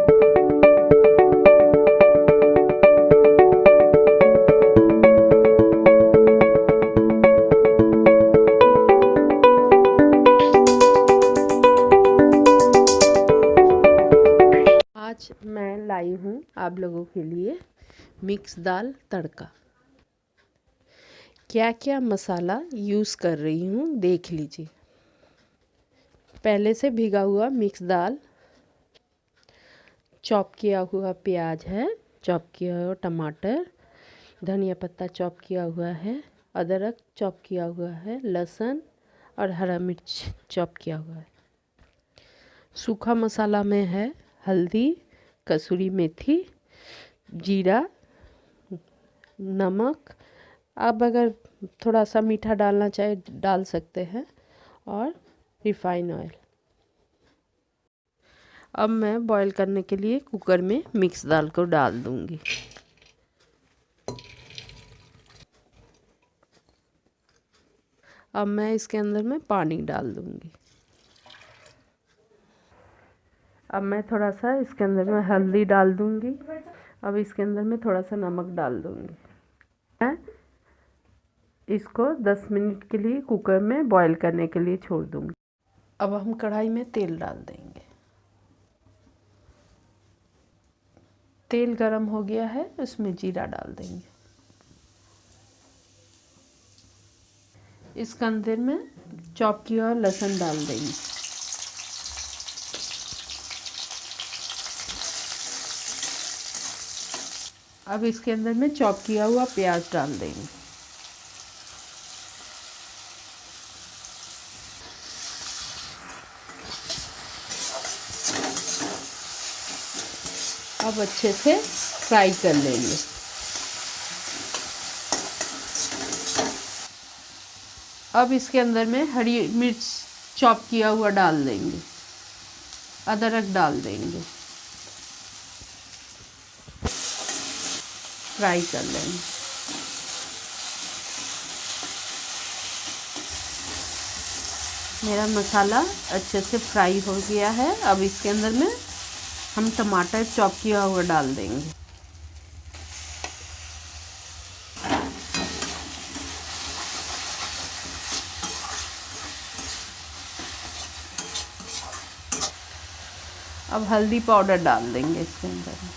आज मैं लाई हूँ आप लोगों के लिए मिक्स दाल तड़का। क्या क्या मसाला यूज़ कर रही हूँ देख लीजिए। पहले से भिगा हुआ मिक्स दाल, चॉप किया हुआ प्याज है, चॉप किया हुआ टमाटर, धनिया पत्ता चॉप किया हुआ है, अदरक चॉप किया हुआ है, लहसुन और हरा मिर्च चॉप किया हुआ है। सूखा मसाला में है हल्दी, कसूरी मेथी, जीरा, नमक, आप अगर थोड़ा सा मीठा डालना चाहे डाल सकते हैं, और रिफाइन ऑयल। अब मैं बॉईल करने के लिए कुकर में मिक्स दाल को डाल दूंगी। अब मैं इसके अंदर में पानी डाल दूंगी। अब मैं थोड़ा सा इसके अंदर में हल्दी डाल दूंगी। अब इसके अंदर में थोड़ा सा नमक डाल दूंगी। मैं इसको 10 मिनट के लिए कुकर में बॉईल करने के लिए छोड़ दूंगी। अब हम कढ़ाई में तेल डाल देंगे। तेल गरम हो गया है, उसमें जीरा डाल देंगे। इसके अंदर में चॉप किया हुआ लहसुन डाल देंगे। अब इसके अंदर में चॉप किया हुआ प्याज डाल देंगे। अब अच्छे से फ्राई कर लेंगे। अब इसके अंदर में हरी मिर्च चॉप किया हुआ डाल देंगे, अदरक डाल देंगे, फ्राई कर लेंगे। मेरा मसाला अच्छे से फ्राई हो गया है। अब इसके अंदर में हम टमाटर चॉप किया हुआ डाल देंगे। अब हल्दी पाउडर डाल देंगे इसके अंदर में,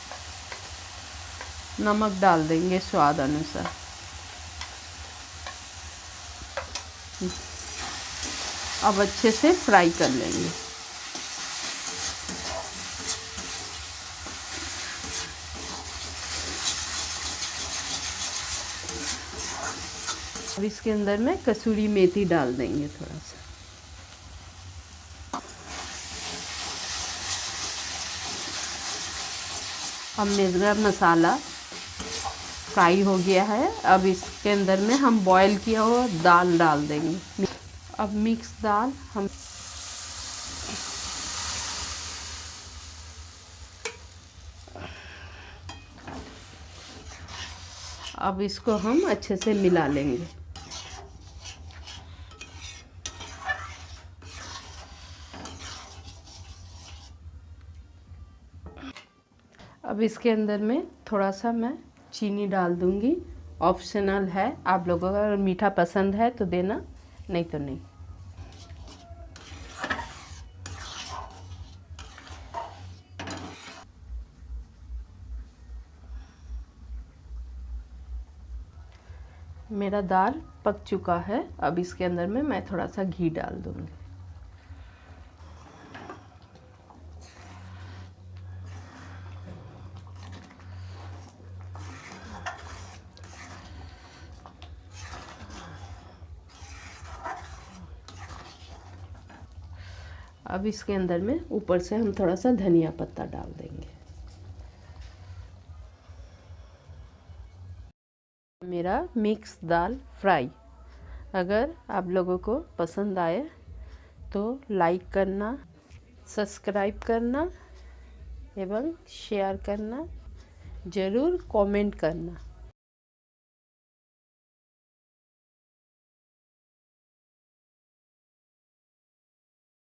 नमक डाल देंगे स्वाद अनुसार। अब अच्छे से फ्राई कर लेंगे। अब इसके अंदर में कसूरी मेथी डाल देंगे थोड़ा सा। अब मेरा मसाला फ्राई हो गया है। अब इसके अंदर में हम बॉईल किया हुआ दाल डाल देंगे। अब मिक्स दाल हम अब इसको हम अच्छे से मिला लेंगे। अब इसके अंदर में थोड़ा सा मैं चीनी डाल दूंगी, ऑप्शनल है। आप लोगों को अगर मीठा पसंद है तो देना, नहीं तो नहीं। मेरा दाल पक चुका है। अब इसके अंदर में मैं थोड़ा सा घी डाल दूंगी। अब इसके अंदर में ऊपर से हम थोड़ा सा धनिया पत्ता डाल देंगे। मेरा मिक्स दाल फ्राई अगर आप लोगों को पसंद आए तो लाइक करना, सब्सक्राइब करना एवं शेयर करना, ज़रूर कमेंट करना।